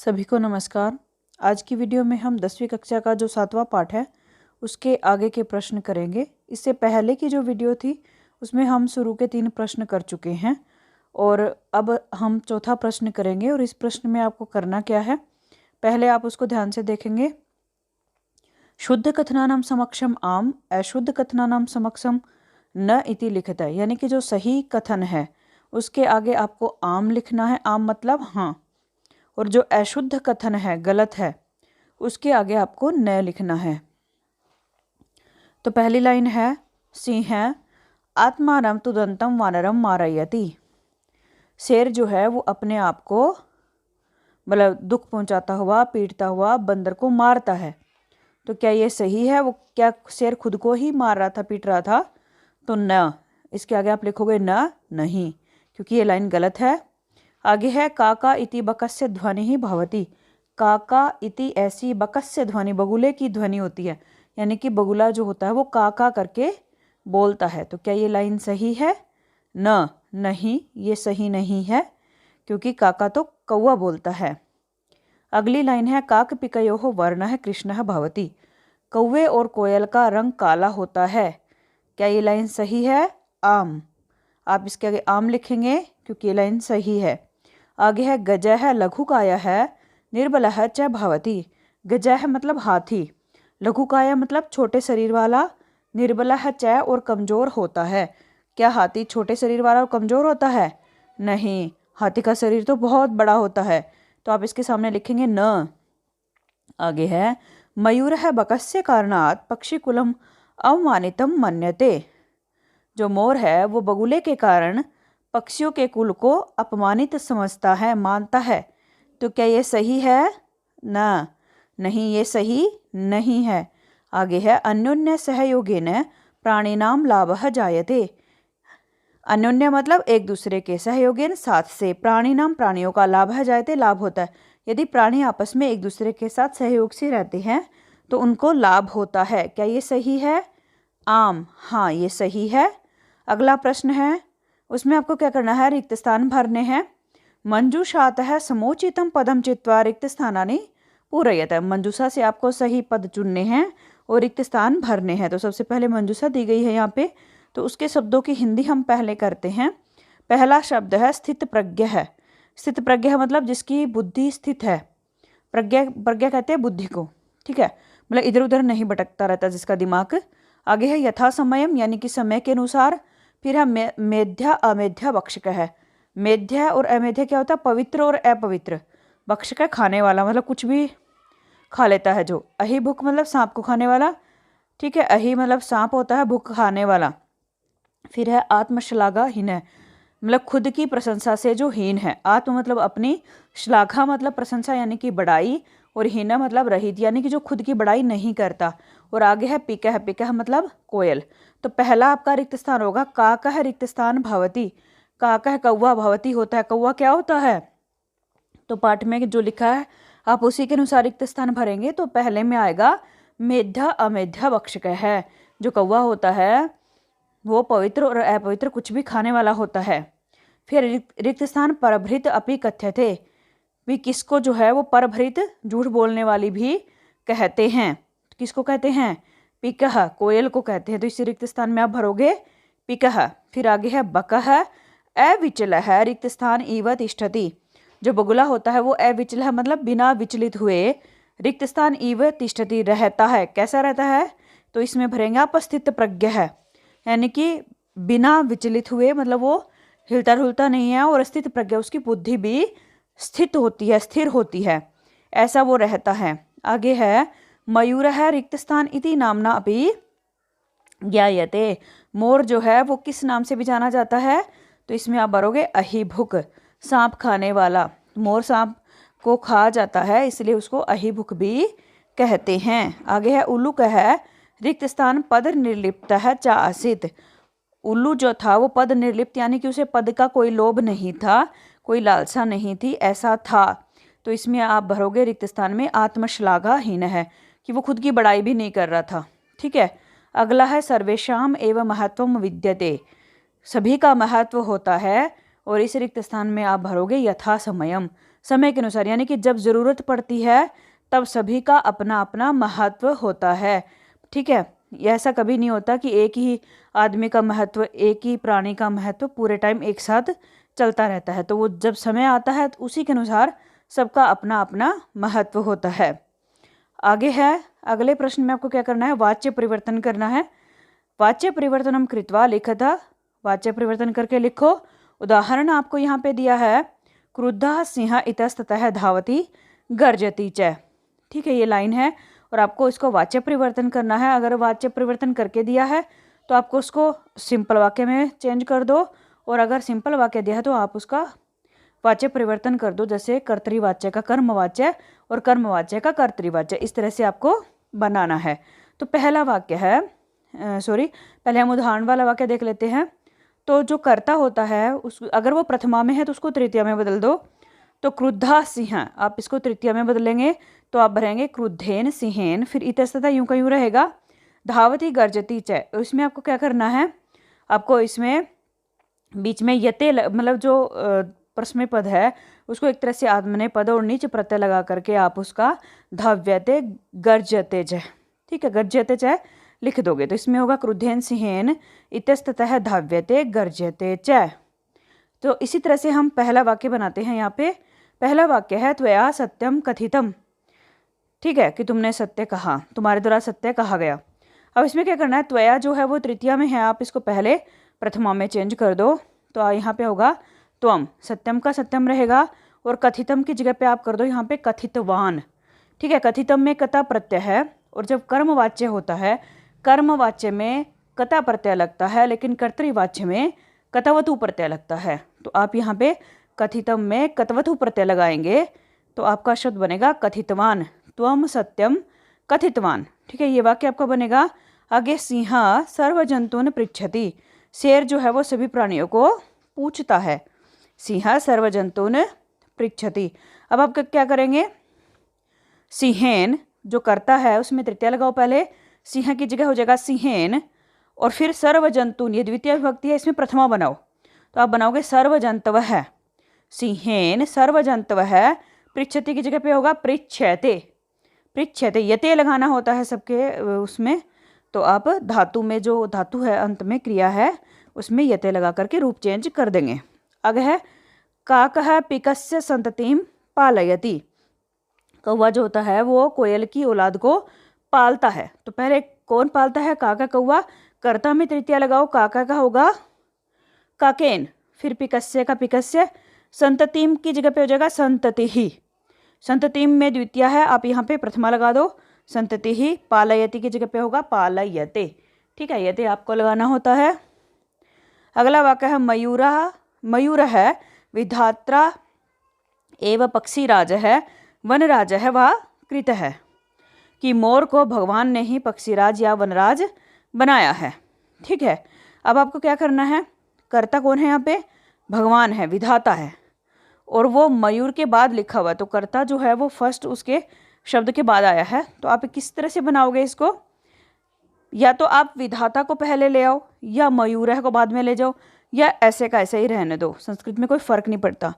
सभी को नमस्कार। आज की वीडियो में हम 10वीं कक्षा का जो 7वां पाठ है उसके आगे के प्रश्न करेंगे। इससे पहले की जो वीडियो थी उसमें हम शुरू के 3 प्रश्न कर चुके हैं और अब हम चौथा प्रश्न करेंगे। और इस प्रश्न में आपको करना क्या है, पहले आप उसको ध्यान से देखेंगे। शुद्ध कथनानाम समक्षम आम, अशुद्ध कथनानाम समक्षम न इति लिखता है, यानी कि जो सही कथन है उसके आगे आपको आम लिखना है। आम मतलब हाँ। और जो अशुद्ध कथन है, गलत है, उसके आगे आपको न लिखना है। तो पहली लाइन है सिंह आत्मानम तुदंतम वानरम मारयति। शेर जो है वो अपने आप को मतलब दुख पहुंचाता हुआ, पीटता हुआ बंदर को मारता है। तो क्या ये सही है? वो क्या शेर खुद को ही मार रहा था, पीट रहा था? तो न, इसके आगे आप लिखोगे न, नहीं, क्योंकि ये लाइन गलत है। आगे है काका इति बकस्य ध्वनि ही भवति। काका इति ऐसी बकस्य ध्वनि, बगुले की ध्वनि होती है, यानी कि बगुला जो होता है वो काका करके बोलता है। तो क्या ये लाइन सही है? न, नहीं, ये सही नहीं है, क्योंकि काका तो कौवा बोलता है। अगली लाइन है काक पिकयोः वर्णः कृष्णः भवति। कौवे और कोयल का रंग काला होता है। क्या ये लाइन सही है? आम, आप इसके आगे आम लिखेंगे क्योंकि ये लाइन सही है। आगे है गजः लघुकायः निर्बलः च भवति। गजः मतलब हाथी, लघुकाय मतलब छोटे शरीर वाला, निर्बलः च और कमजोर होता है। क्या हाथी छोटे शरीर वाला और कमजोर होता है? नहीं, हाथी का शरीर तो बहुत बड़ा होता है। तो आप इसके सामने लिखेंगे न। आगे है मयूरः बकस्य कारणात् पक्षिकुलम अवमानितम मन्यते। जो मोर है वो बगुले के कारण पक्षियों के कुल को अपमानित समझता है, मानता है। तो क्या ये सही है? ना, नहीं, ये सही नहीं है। आगे है अन्योन्य सहयोगेन प्राणिनाम लाभः जायते। अन्योन्य मतलब एक दूसरे के, सहयोगेन साथ से, प्राणिनाम प्राणियों का, लाभः जायते लाभ होता है। यदि प्राणी आपस में एक दूसरे के साथ सहयोग से रहते हैं तो उनको लाभ होता है। क्या ये सही है? आम, हाँ, ये सही है। अगला प्रश्न है, उसमें आपको क्या करना है, रिक्त स्थान भरने हैं। मंजूषातः समोचितम पदम चित्वा रिक्त स्थानानि पूरयत। मंजूषा से आपको सही पद चुनने हैं और रिक्त स्थान भरने हैं। तो सबसे पहले मंजूषा दी गई है यहाँ पे, तो उसके शब्दों की हिंदी हम पहले करते हैं। पहला शब्द है स्थित प्रज्ञ है। स्थित प्रज्ञ मतलब जिसकी बुद्धि स्थित है। प्रज्ञा, प्रज्ञा कहते हैं बुद्धि को, ठीक है, मतलब इधर उधर नहीं भटकता रहता जिसका दिमाग। आगे है यथा समयम, यानी कि समय के अनुसार। फिर है मेध्या अमेध्या भक्षक है। मेध्या और अमेध्या क्या होता है? पवित्र और अपवित्र। भक्षक है खाने वाला, मतलब कुछ भी खा लेता है। जो अहिभुक मतलब सांप को खाने वाला, ठीक है, अहि मतलब सांप होता है, भुक खाने वाला। फिर है आत्मश्लाघा हीन है, मतलब खुद की प्रशंसा से जो हीन है। आत्म मतलब अपनी, श्लाघा मतलब प्रशंसा यानी कि बड़ाई, और हीना मतलब रहित यानी कि जो खुद की बड़ाई नहीं करता। और आगे है पिकह, पिकह मतलब कोयल। तो पहला आपका रिक्त स्थान होगा काकः रिक्त स्थान भवति। काकः कौवा, भवति होता है, कौवा क्या होता है? तो पाठ में जो लिखा है आप उसी के अनुसार रिक्त स्थान भरेंगे। तो पहले में आएगा मेध्या अमेध्या भक्षक है। जो कौवा होता है वो पवित्र और अपवित्र कुछ भी खाने वाला होता है। फिर रिक्त स्थान परभृत अपि कथ्यते। भी किसको जो है वो परभृत, झूठ बोलने वाली भी कहते हैं। किसको कहते हैं? पिकह, कोयल को कहते हैं। तो इसी रिक्त स्थान में आप भरोगे पिकह। फिर आगे है बकह अविचलः रिक्त स्थान इव तिष्ठति। जो बगुला होता है वो अविचल है, मतलब बिना विचलित हुए, रिक्त स्थान इव तिष्ठति रहता है। कैसा रहता है? तो इसमें भरेंगे आप स्थित प्रज्ञ है, यानी कि बिना विचलित हुए, मतलब वो हिलता डुलता नहीं है, और स्थित प्रज्ञ उसकी बुद्धि भी स्थित होती है, स्थिर होती है, ऐसा वो रहता है। आगे है मयूरः रिक्त स्थान इति नामना अपि ज्ञायते। मोर जो है वो किस नाम से भी जाना जाता है? तो इसमें आप भरोगे अहिभुक, सांप खाने वाला। मोर सांप को खा जाता है, इसलिए उसको अहिभुक भी कहते हैं। आगे है उल्लूक है रिक्त स्थान पद निर्लिप्त है च आसित। उल्लू जो था वो पद निर्लिप्त, यानी कि उसे पद का कोई लोभ नहीं था, कोई लालसा नहीं थी, ऐसा था। तो इसमें आप भरोगे रिक्त स्थान में आत्मश्लाघा हीन है, कि वो खुद की बड़ाई भी नहीं कर रहा था, ठीक है। अगला है सर्वेशाम एवं महत्वम विद्यते। सभी का महत्व होता है, और इस रिक्त स्थान में आप भरोगे यथा समयम। समय के अनुसार, यानी कि जब ज़रूरत पड़ती है तब सभी का अपना अपना महत्व होता है। ठीक है, ऐसा कभी नहीं होता कि एक ही आदमी का महत्व, एक ही प्राणी का महत्व पूरे टाइम एक साथ चलता रहता है। तो वो जब समय आता है तो उसी के अनुसार सबका अपना अपना महत्व होता है। आगे है अगले प्रश्न में आपको क्या करना है, वाच्य परिवर्तन करना है। वाच्य परिवर्तनम कृत्वा लिखता, वाच्य परिवर्तन करके लिखो। उदाहरण आपको यहाँ पे दिया है, क्रुद्धः सिंह इतस्ततः धावति गर्जति च। ठीक है, ये लाइन है और आपको इसको वाच्य परिवर्तन करना है। अगर वाच्य परिवर्तन करके दिया है तो आपको उसको सिंपल वाक्य में चेंज कर दो, और अगर सिंपल वाक्य दिया है तो आप उसका वाच्य परिवर्तन कर दो, जैसे कर्तृवाच्य का कर्मवाच्य और कर्मवाच्य का कर्तृवाच्य, इस तरह से आपको बनाना है। तो पहला वाक्य है, पहले हम उदाहरण वाला वाक्य देख लेते हैं। तो जो कर्ता होता है उस, अगर वो प्रथमा में है तो उसको तृतीया में बदल दो। तो क्रुद्धा सिंह, आप इसको तृतीया में बदलेंगे तो आप भरेंगे क्रुद्धेन सिंहेन, फिर इतस्ततः यूं का यूं रहेगा, धावती गर्जती च। इसमें आपको क्या करना है, आपको इसमें बीच में यते मतलब जो परस्मै पद है उसको एक तरह से आत्मनेय पद और नीच प्रत्यय लगा करके आप उसका धाव्यते गर्जते च, ठीक है, गर्जते च लिख दोगे। तो इसमें होगा क्रुद्धेन सिंहेन इतस्ततः धाव्यते गर्जते च। तो इसी तरह से हम पहला वाक्य बनाते हैं। यहाँ पे पहला वाक्य है त्वया सत्यम कथितम, ठीक है, कि तुमने सत्य कहा, तुम्हारे द्वारा सत्य कहा गया। अब इसमें क्या करना है, त्वया जो है वो तृतीया में है, आप इसको पहले प्रथमा में चेंज कर दो। तो यहाँ पे होगा त्वम, सत्यम का सत्यम रहेगा, और कथितम की जगह पे आप कर दो यहाँ पे कथितवान। ठीक है, कथितम में कता प्रत्यय है, और जब कर्मवाच्य होता है, कर्मवाच्य में कता प्रत्यय लगता है, लेकिन कर्तृवाच्य में कतवतु प्रत्यय लगता है। तो आप यहाँ पे कथितम में कतवतु प्रत्यय लगाएंगे तो आपका शब्द बनेगा कथितवान, त्वम सत्यम कथितवान। ठीक है, ये वाक्य आपका बनेगा। आगे सिंह सर्वजंतून पृच्छति, शेर जो है वो सभी प्राणियों को पूछता है। सिंह सर्वजंतून पृच्छति। अब आप क्या करेंगे, सिंहेन जो करता है उसमें तृतीया लगाओ, पहले सिंह की जगह हो जाएगा सिंहेन, और फिर सर्वजंतून, ये द्वितीय विभक्ति है, इसमें प्रथमा बनाओ। तो आप बनाओगे सर्वजंतवः, सिंहेन सर्वजंतवः, पृच्छति की जगह पे होगा पृच्छते, पृच्छते, यते लगाना होता है सबके उसमें। तो आप धातु में, जो धातु है अंत में क्रिया है उसमें यते लगा करके रूप चेंज कर देंगे। आगे है काकः पिकस्य संततिं पालयति, कौवा जो होता है वो कोयल की औलाद को पालता है। तो पहले कौन पालता है, काका कौवा, कर्ता में तृतीया लगाओ, काका का होगा काकेन, फिर पिकस्य का पिकस्य, संततिम की जगह पे हो जाएगा संतति ही, संततिम में द्वितीया है, आप यहाँ पे प्रथमा लगा दो, संतति ही, पालयति की जगह पे होगा पालयते। ठीक है, यते आपको लगाना होता है। अगला वाक्य है मयूरः, मयूर है विधात्रा एवं पक्षीराज है वनराज है व कृत है, कि मोर को भगवान ने ही पक्षीराज या वनराज बनाया है। ठीक है, अब आपको क्या करना है, कर्ता कौन है यहाँ पे, भगवान है, विधाता है, और वो मयूर के बाद लिखा हुआ, तो कर्ता जो है वो फर्स्ट उसके शब्द के बाद आया है। तो आप किस तरह से बनाओगे इसको, या तो आप विधाता को पहले ले आओ, या मयूर को बाद में ले जाओ, या ऐसे का ऐसे ही रहने दो, संस्कृत में कोई फर्क नहीं पड़ता।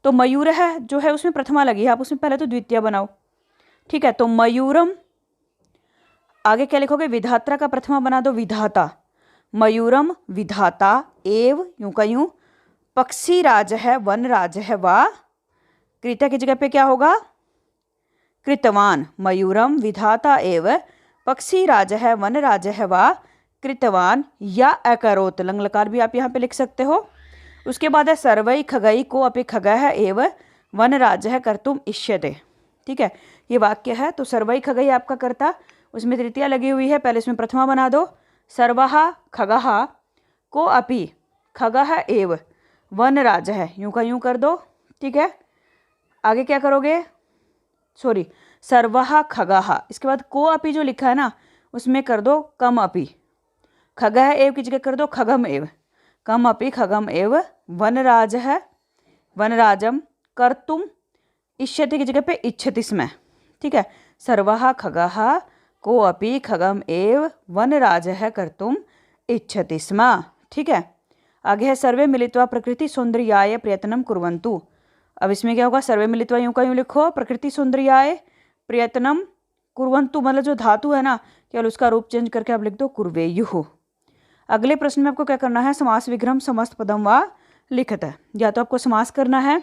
तो मयूर है जो है उसमें प्रथमा लगी है, आप उसमें पहले तो द्वितीय बनाओ। ठीक है, तो मयूरम, आगे क्या लिखोगे, विधात्रा का प्रथमा बना दो विधाता, मयूरम विधाता एव, यूं का यूं, पक्षीराज है वनराज है वा, कृत्य की जगह पे क्या होगा, कृतवान, मयूरम विधाता एव पक्षीराज है वनराज है वा कृतवान, या अकरोत, लंग लकार भी आप यहाँ पे लिख सकते हो। उसके बाद है सर्वई खगई को अपि खगः एव वनराज है कर्तुम इष्यते। ठीक है, ये वाक्य है। तो सर्वई खगई आपका कर्ता, उसमें तृतीया लगी हुई है, पहले इसमें प्रथमा बना दो, सर्वः खगः को अपि खगः एव वनराज है, यूं का यूं कर दो। ठीक है, आगे क्या करोगे, सर्वः खगः, इसके बाद को अपि जो लिखा है ना उसमें कर दो कम अपि, खगः एव की जगह कर दो खगम एव, कम अपि खगम एव वनराज है वनराजम कर्तुम इष्यति की जगह पे इच्छति स्म। ठीक है, सर्वः खगः को अपि खगम एव वनराज है कर्तुम इच्छति स्म। ठीक है, आगे है सर्वे मिलित्वा प्रकृति सौंदर्याय प्रयत्नं कुर्वन्तु। अब इसमें क्या होगा, सर्वे मिलित्वा यूं का यूं लिखो, प्रकृति सौंदर्याय प्रयत्नम कुर्वन्तु, मतलब जो धातु है ना केवल उसका रूप चेंज करके आप लिख दो कुर्वेयुः। अगले प्रश्न में आपको क्या करना है, समास विग्रह समस्त पदम व लिखत है, या तो आपको समास करना है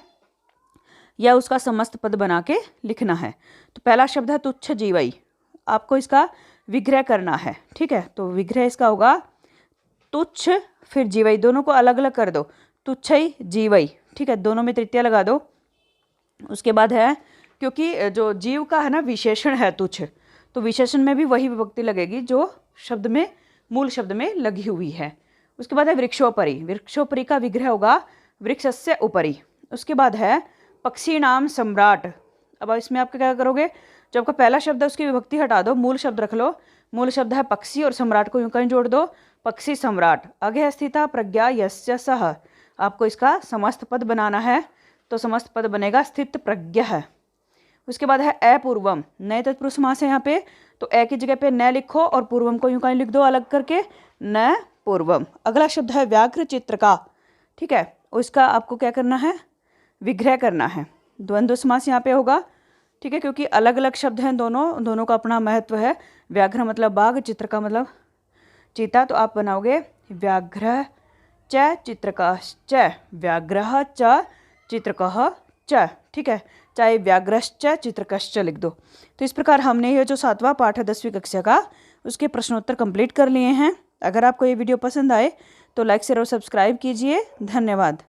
या उसका समस्त पद बना के लिखना है। तो पहला शब्द है तुच्छ जीवई, आपको इसका विग्रह करना है, ठीक है। तो विग्रह इसका होगा तुच्छ फिर जीवई, दोनों को अलग अलग कर दो, तुच्छई जीवई, ठीक है, दोनों में तृतीया लगा दो। उसके बाद है, क्योंकि जो जीव का है ना विशेषण है तुच्छ, तो विशेषण में भी वही विभक्ति लगेगी जो शब्द में मूल शब्द में लगी हुई है। उसके बाद है वृक्षोपरि, वृक्षोपरि का विग्रह होगा वृक्षस्य उपरि। उसके बाद है पक्षी नाम सम्राट। अब इसमें आप क्या करोगे, जो आपका पहला शब्द है उसकी विभक्ति हटा दो, मूल शब्द रख लो, मूल शब्द है पक्षी और सम्राट को यूं कहीं जोड़ दो, पक्षी सम्राट। आगे स्थिता प्रज्ञा यस्य सह, आपको इसका समस्त पद बनाना है, तो समस्त पद बनेगा स्थित प्रज्ञ है। उसके बाद है अपूर्वम, नए तत्पुरुष समास है यहाँ पे, तो ए की जगह पे न लिखो और पूर्वम को यूं कहीं लिख दो अलग करके, न पूर्वम। अगला शब्द है व्याघ्र चित्र का, ठीक है, उसका आपको क्या करना है, विग्रह करना है। द्वंद्व समास यहाँ पे होगा, ठीक है, क्योंकि अलग अलग शब्द हैं दोनों का अपना महत्व है। व्याघ्र मतलब बाघ, चित्र का मतलब चीता, तो आप बनाओगे व्याघ्र च चित्रकश्च, व्याघ्र च चित्रकः च, ठीक है, चाहे व्याघ्रश्च चित्रकश्च लिख दो। तो इस प्रकार हमने ये जो 7वां पाठ है 10वीं कक्षा का, उसके प्रश्नोत्तर कंप्लीट कर लिए हैं। अगर आपको ये वीडियो पसंद आए तो लाइक शेयर और सब्सक्राइब कीजिए। धन्यवाद।